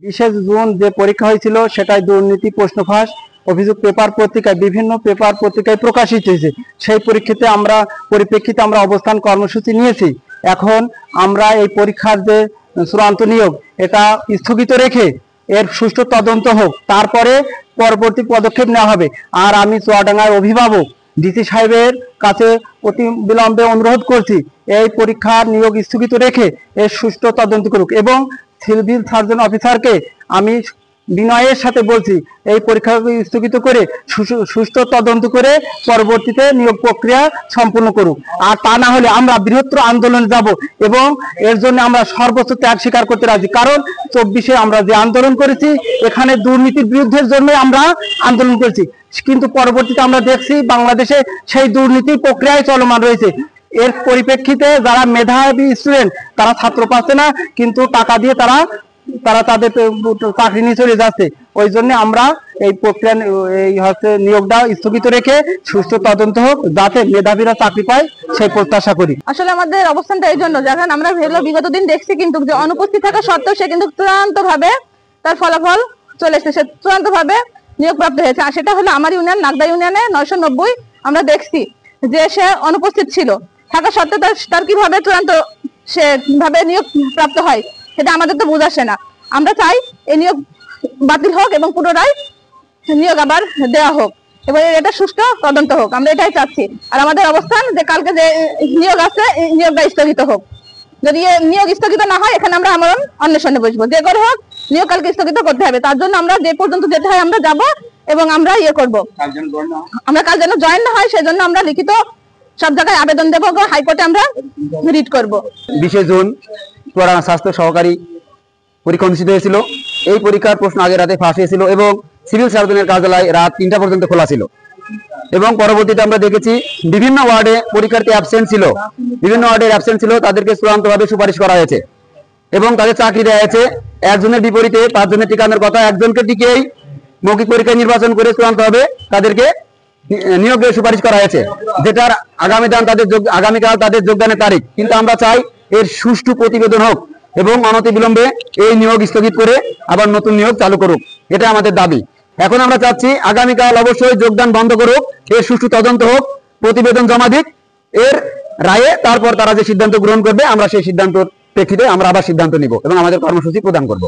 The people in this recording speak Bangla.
20 জুন যে পরীক্ষা হয়েছিল সেটাই দুর্নীতি প্রশ্ন ফাঁস অভিযোগ পেপার পত্রিকায় বিভিন্ন পেপার পত্রিকায় প্রকাশিত হয়েছে। সেই পরিপ্রেক্ষিতে আমরা অবস্থান কর্মসূচি নিয়েছি। এখন আমরা এই পরীক্ষার যে চূড়ান্ত নিয়োগ এটা স্থগিত রেখে এর সুষ্ঠু তদন্ত হোক, তারপরে পরবর্তী পদক্ষেপ নেওয়া হবে। আর আমি চুয়াডাঙ্গার অভিভাবক ডিসি সাহেবের কাছে অতি বিলম্বে অনুরোধ করছি এই পরীক্ষার নিয়োগ স্থগিত রেখে এর সুষ্ঠু তদন্ত করুক এবং সিভিল সার্জন অফিসারকে আমি বিনয়ের সাথে বলছি এই পরীক্ষা স্থগিত করে সুষ্ঠু তদন্ত করে পরবর্তীতে নিয়োগ প্রক্রিয়া সম্পূর্ণ করুক। আর তা না হলে আমরা বৃহত্তর আন্দোলনে যাব এবং এর জন্য আমরা সর্বোচ্চ ত্যাগ স্বীকার করতে রাজি। কারণ 24-এ আমরা যে আন্দোলন করেছি এখানে দুর্নীতির বিরুদ্ধে জন্য আমরা আন্দোলন করেছি, কিন্তু পরবর্তীতে আমরা দেখছি বাংলাদেশে সেই দুর্নীতির প্রক্রিয়ায় চলমান রয়েছে। এর পরিপ্রেক্ষিতে যারা মেধাবী স্টুডেন্ট তারা ছাত্র পাচ্ছে না, কিন্তু টাকা দিয়ে তারা তাদের চাকরি নিয়ে চলে যাচ্ছে। ওই জন্য আমরা এই প্রক্রিয়া নিয়োগটা স্থগিত রেখে সুষ্ঠু তদন্ত হোক যাতে মেধাবীরা চাকরি পায় সেই প্রত্যাশা করি। আসলে আমাদের অবস্থানটা এই জন্য, যখন আমরা বিগত দিন দেখছি কিন্তু যে অনুপস্থিত থাকা সত্ত্বেও সে কিন্তু চূড়ান্ত ভাবে তার ফলাফল চলে এসেছে, সে চূড়ান্ত ভাবে নিয়োগ প্রাপ্ত হয়েছে। আর সেটা হলো আমার ইউনিয়ন নাগদা ইউনিয়নে 990 আমরা দেখছি যে সে অনুপস্থিত ছিল থাকা সত্ত্বেও তার কিভাবে চূড়ান্ত সে ভাবে নিয়োগ প্রাপ্ত হয় সেটা আমাদের তো বোঝা আসে না। আমরা চাই এই নিয়োগ বাতিল হোক এবং পুনরায় নিয়োগ আবার দেওয়া হোক এবং এটা সুষ্ঠু তদন্ত হোক, আমরা এটাই চাচ্ছি। আর আমাদের অবস্থান যে কালকে যে নিয়োগ আছে এই নিয়োগটা স্থগিত হোক। যদি নিয়োগ স্থগিত না হয় এখানে আমরা আমরণ অন্বেষণে বসবো, যে করে হোক নিয়োগ কালকে স্থগিত করতে হবে। তার জন্য আমরা যে পর্যন্ত যেতে হয় আমরা যাব এবং আমরা করবো, আমরা কাল যেন জয়েন না হয় সেজন্য আমরা লিখিত সব জায়গায় আবেদন দেবো, হাইকোর্টে আমরা রিট করবো। 20 জুন চুয়াডাঙ্গা স্বাস্থ্য সহকারী পরীক্ষা অনুষ্ঠিত হয়েছিল। এই পরীক্ষার প্রশ্ন আগে রাতে ফাঁস হয়েছিল এবং সিভিল সার্জনের কার্যালয় রাত 3টা পর্যন্ত খোলা ছিল এবং পরবর্তীতে আমরা দেখেছি বিভিন্ন ওয়ার্ডে পরীক্ষার্থী অ্যাবসেন্ট ছিল, তাদেরকে চূড়ান্তভাবে সুপারিশ করা হয়েছে এবং তাদের চাকরি দেওয়া হয়েছে। একজনের বিপরীতে 5 জনের টিকানোর কথা, একজনকে টিকেই মৌখিক পরীক্ষা নির্বাচন করে চূড়ান্তভাবে তাদেরকে নিয়োগের সুপারিশ করা হয়েছে, যেটার আগামীকাল তাদের যোগদানের তারিখ। কিন্তু আমরা চাই এর সুষ্ঠু প্রতিবেদন হোক এবং অনতিবিলম্বে এই নিয়োগ স্থগিত করে আবার নতুন নিয়োগ চালু করুক, এটা আমাদের দাবি। এখন আমরা চাচ্ছি আগামীকাল অবশ্যই যোগদান বন্ধ করুক, এর সুষ্ঠু তদন্ত হোক, প্রতিবেদন জমা দিক, এর রায়ে তারপর তারা যে সিদ্ধান্ত গ্রহণ করবে আমরা সেই সিদ্ধান্তের প্রেক্ষিতে আমরা আবার সিদ্ধান্ত নিব এবং আমাদের কর্মসূচি প্রদান করব।